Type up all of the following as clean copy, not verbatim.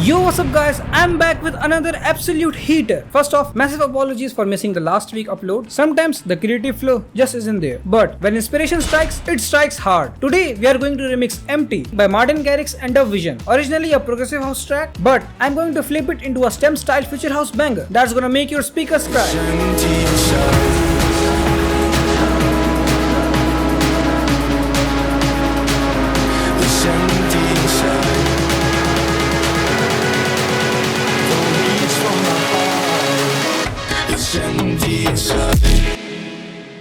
Yo, what's up guys, I'm back with another absolute heater. First off, massive apologies for missing the last week upload. Sometimes the creative flow just isn't there. But when inspiration strikes, it strikes hard. Today we are going to remix Empty by Martin Garrix and DubVision. Originally a progressive house track, but I'm going to flip it into a STEM style future house banger that's gonna make your speakers cry.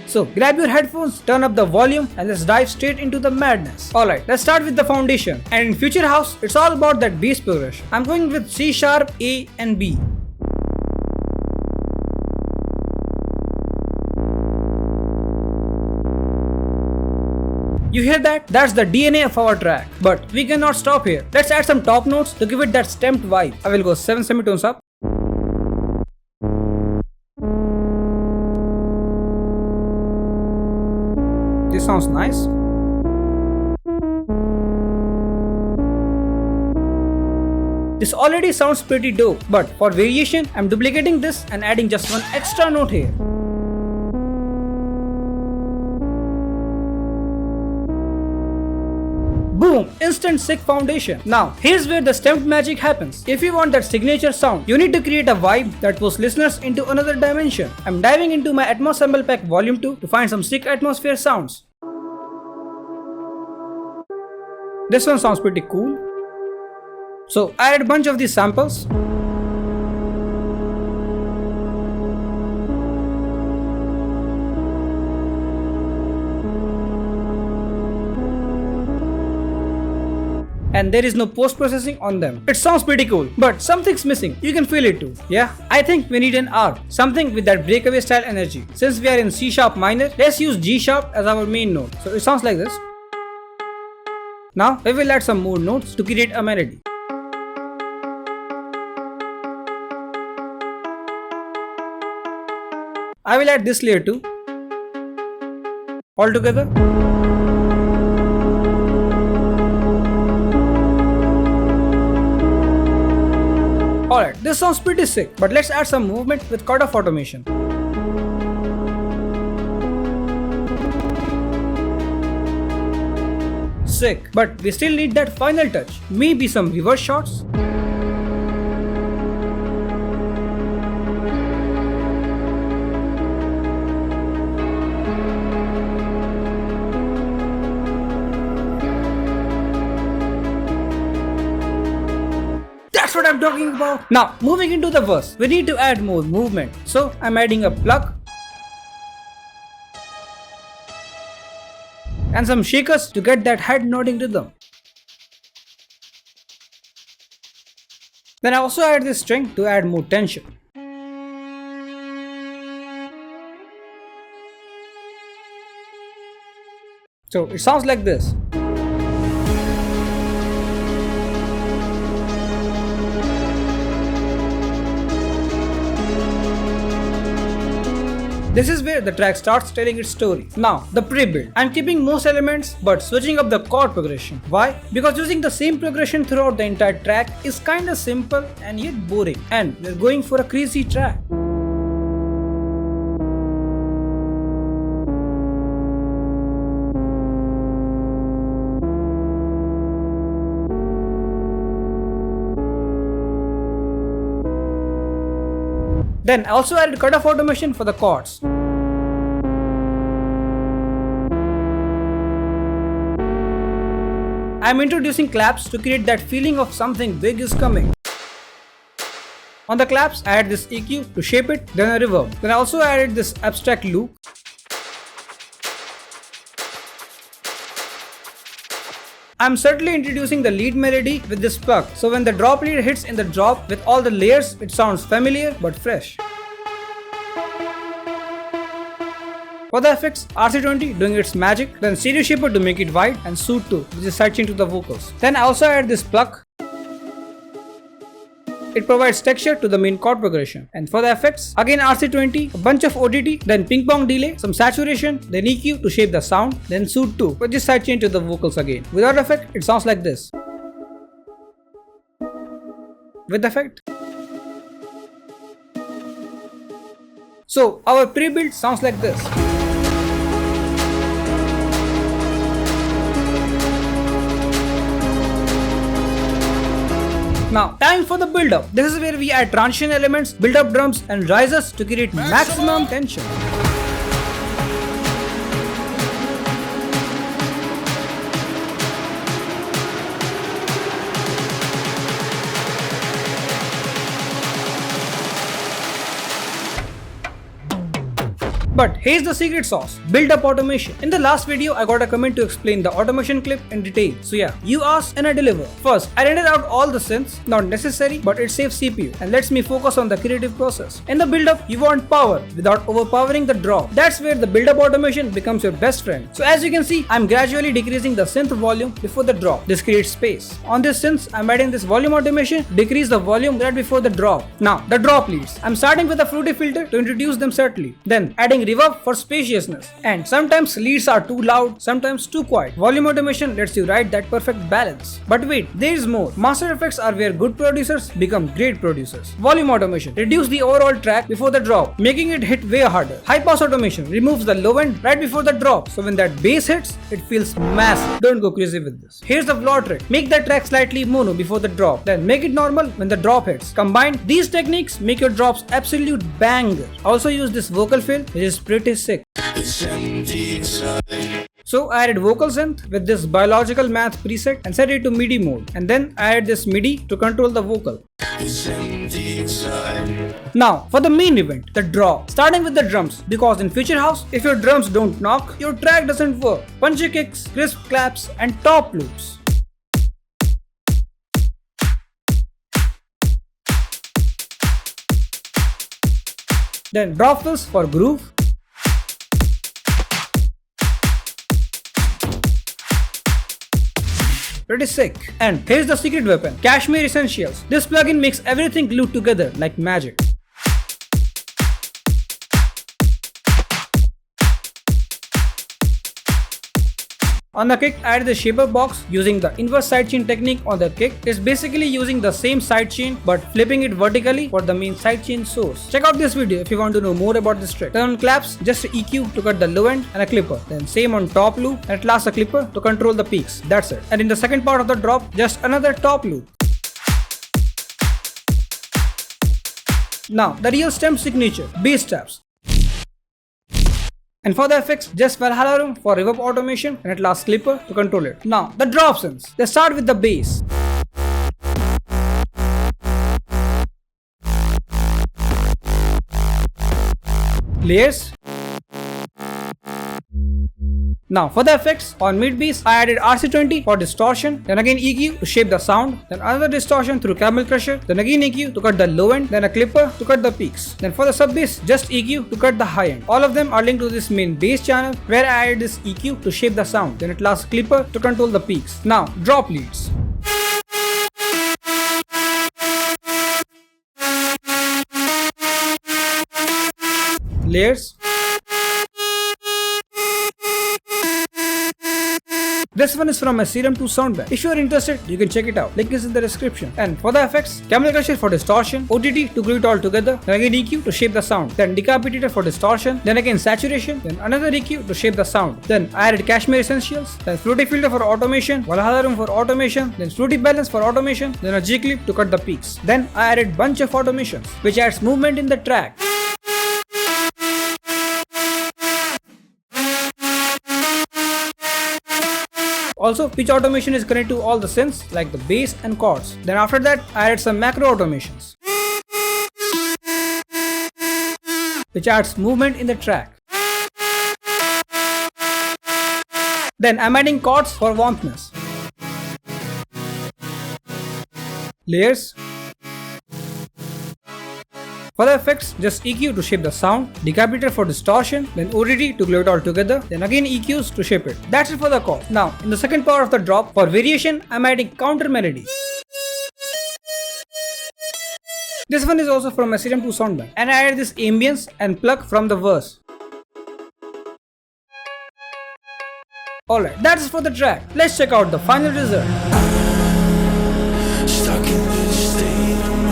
So grab your headphones, turn up the volume, and let's dive straight into the madness. Alright, let's start with the foundation. And in future house, it's all about that bass progression. I'm going with C sharp, A and B. You hear that? That's the DNA of our track. But we cannot stop here. Let's add some top notes to give it that stamped vibe. I will go 7 semitones up. This sounds nice. This already sounds pretty dope, but for variation, I'm duplicating this and adding just one extra note here. Boom! Instant sick foundation. Now, here's where the stamped magic happens. If you want that signature sound, you need to create a vibe that pulls listeners into another dimension. I'm diving into my Atmos Sample Pack Volume 2 to find some sick atmosphere sounds. This one sounds pretty cool. So, I added a bunch of these samples. And there is no post-processing on them. It sounds pretty cool, but something's missing. You can feel it too. Yeah, I think we need an R, something with that breakaway style energy. Since we are in C sharp minor, let's use G sharp as our main note. So it sounds like this. Now we will add some more notes to create a melody. I will add this layer too. All together. Alright, this sounds pretty sick, but let's add some movement with cutoff automation. Sick, but we still need that final touch. Maybe some reverse shots. That's what I'm talking about. Now, moving into the verse, we need to add more movement. So, I'm adding a pluck and some shakers to get that head nodding rhythm. Then I also add this string to add more tension. So, it sounds like this. This is where the track starts telling its story. Now, the pre-build. I'm keeping most elements but switching up the chord progression. Why? Because using the same progression throughout the entire track is kinda simple and yet boring. And we're going for a crazy track. Then I also added cutoff automation for the chords. I am introducing claps to create that feeling of something big is coming. On the claps, I add this EQ to shape it, then a reverb. Then I also added this abstract loop. I'm certainly introducing the lead melody with this pluck, so when the drop lead hits in the drop with all the layers, it sounds familiar but fresh. For the effects, RC20 doing its magic, then Stereo Shaper to make it wide, and Suit 2, which is sidechain to the vocals. Then I also add this pluck. It provides texture to the main chord progression. And for the effects, again RC20, a bunch of ODD, then ping pong delay, some saturation, then EQ to shape the sound, then Suit 2, which is sidechain to the vocals again. Without effect, it sounds like this. with effect. So our pre-build sounds like this. Now, time for the build-up. This is where we add transition elements, build up drums and risers to create maximum tension. But here's the secret sauce, build up automation. In the last video, I got a comment to explain the automation clip in detail. So yeah, you asked and I deliver. First, I rendered out all the synths, not necessary, but it saves CPU and lets me focus on the creative process. In the build up, you want power without overpowering the drop. That's where the build up automation becomes your best friend. So as you can see, I'm gradually decreasing the synth volume before the drop. This creates space. On this synths, I'm adding this volume automation, decrease the volume right before the drop. Now, the drop leads. I'm starting with a fruity filter to introduce them subtly. Then adding reverb for spaciousness. And sometimes leads are too loud, sometimes too quiet. Volume automation lets you write that perfect balance. But wait, there is more. Master effects are where good producers become great producers. Volume automation. Reduce the overall track before the drop, making it hit way harder. High pass automation removes the low end right before the drop, so when that bass hits, it feels massive. Don't go crazy with this. Here's the flaw trick. Make the track slightly mono before the drop, then make it normal when the drop hits. Combine these techniques, make your drops absolute banger. Also use this vocal fill, which is pretty sick. So I added vocal synth with this biological math preset and set it to MIDI mode, and then I added this MIDI to control the vocal. Now for the main event, the drop. Starting with the drums, because in Future House, if your drums don't knock, your track doesn't work. Punchy kicks, crisp claps and top loops. Then drop fills for groove. Pretty sick. And here's the secret weapon, Cashmere Essentials. This plugin makes everything glued together like magic. On the kick, I added the shaper box using the inverse sidechain technique on the kick. It's basically using the same sidechain but flipping it vertically for the main sidechain source. Check out this video if you want to know more about this trick. Then on claps, just an EQ to cut the low end and a clipper. Then same on top loop, and at last a clipper to control the peaks. That's it. And in the second part of the drop, just another top loop. Now, the real stem signature, bass taps. And for the effects, just Valhalla room for reverb automation, and at last clipper to control it. Now, the drop synths. Let's start with the bass. Layers. Now for the effects, on mid bass I added RC20 for distortion, then again EQ to shape the sound, then another distortion through Camel Crusher, then again EQ to cut the low end, then a clipper to cut the peaks. Then for the sub bass, just EQ to cut the high end. All of them are linked to this main bass channel where I added this EQ to shape the sound, then at last clipper to control the peaks. Now drop leads. Layers. This one is from my Serum 2 soundbag. If you are interested, you can check it out. Link is in the description. And for the effects, Camel Crusher for distortion, OTT to glue it all together, then again EQ to shape the sound, then Decapitator for distortion, then again saturation, then another EQ to shape the sound. Then I added Cashmere Essentials, then Fruity Filter for automation, Valhalla Room for automation, then Fruity Balance for automation, then a G-Clip to cut the peaks. Then I added bunch of automations, which adds movement in the track. Also, pitch automation is connected to all the synths like the bass and chords. Then after that, I added some macro automations, which adds movement in the track. Then I'm adding chords for warmthness. Layers. For the effects, just EQ to shape the sound, Decapitator for distortion, then ODD to glue it all together, then again EQs to shape it. That's it for the chord. Now, in the second part of the drop, for variation, I'm adding counter melody. This one is also from my Serum 2 soundbag, and I added this ambience and pluck from the verse. Alright, that's it for the track. Let's check out the final result. Stuck in this state of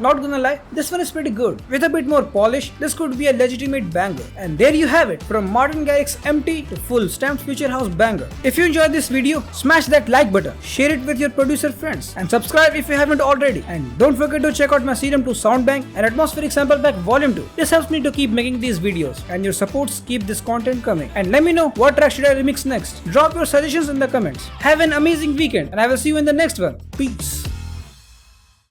not gonna lie, this one is pretty good. With a bit more polish, this could be a legitimate banger. And there you have it, from Martin Garrix empty to full stamped future house banger. If you enjoyed this video, smash that like button, share it with your producer friends, and subscribe if you haven't already. And don't forget to check out my Serum 2 sound bank and Atmospheric Sample Pack Volume 2. This helps me to keep making these videos, and your supports keep this content coming. And let me know what track should I remix next. Drop your suggestions in the comments. Have an amazing weekend, and I will see you in the next one. Peace.